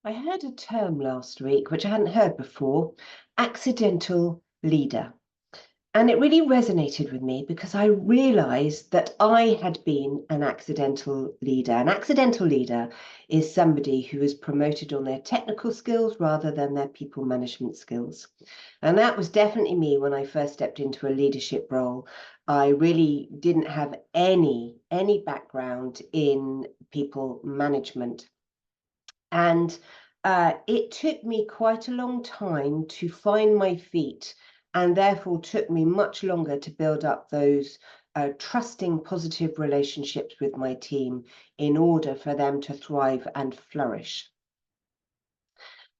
I heard a term last week, which I hadn't heard before, accidental leader. And it really resonated with me because I realized that I had been an accidental leader. An accidental leader is somebody who is promoted on their technical skills rather than their people management skills. And that was definitely me when I first stepped into a leadership role. I really didn't have any background in people management. And it took me quite a long time to find my feet, and therefore took me much longer to build up those trusting, positive relationships with my team in order for them to thrive and flourish.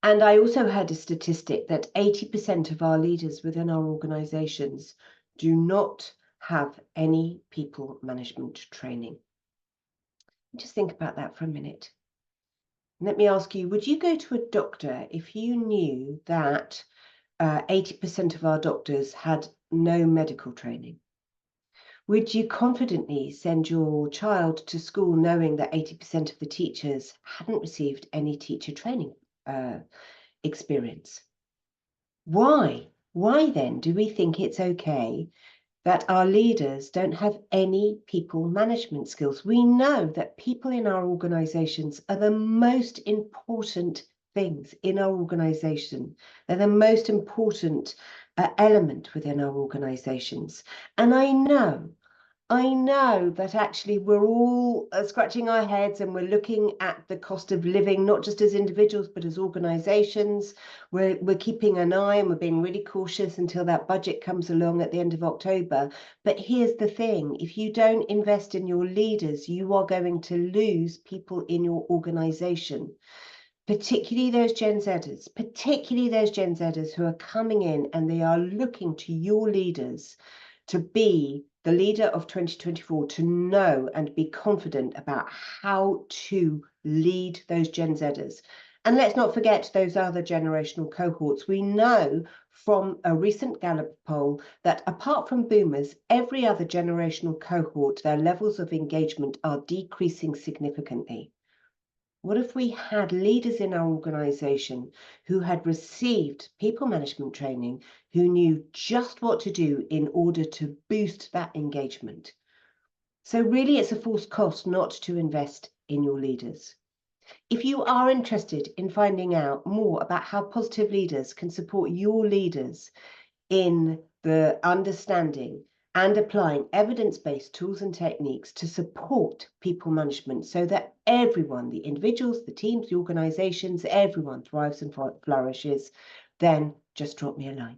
And I also heard a statistic that 80% of our leaders within our organizations do not have any people management training. Just think about that for a minute. Let me ask you, would you go to a doctor if you knew that 80% of our doctors had no medical training? Would you confidently send your child to school knowing that 80% of the teachers hadn't received any teacher training experience? Why? Why then do we think it's okay that our leaders don't have any people management skills? We know that people in our organizations are the most important things in our organization. They're the most important element within our organizations. And I know that actually we're all scratching our heads and we're looking at the cost of living, not just as individuals, but as organizations. We're keeping an eye and we're being really cautious until that budget comes along at the end of October. But here's the thing, if you don't invest in your leaders, you are going to lose people in your organization. Particularly those Gen Zers, who are coming in and they are looking to your leaders to be the leader of 2024, to know and be confident about how to lead those Gen Zers. And let's not forget those other generational cohorts. We know from a recent Gallup poll that apart from boomers, every other generational cohort, their levels of engagement are decreasing significantly. What if we had leaders in our organization who had received people management training, who knew just what to do in order to boost that engagement? So really, it's a false cost not to invest in your leaders. If you are interested in finding out more about how positive leaders can support your leaders in the understanding and applying evidence-based tools and techniques to support people management so that everyone, the individuals, the teams, the organizations, everyone thrives and flourishes, then just drop me a line.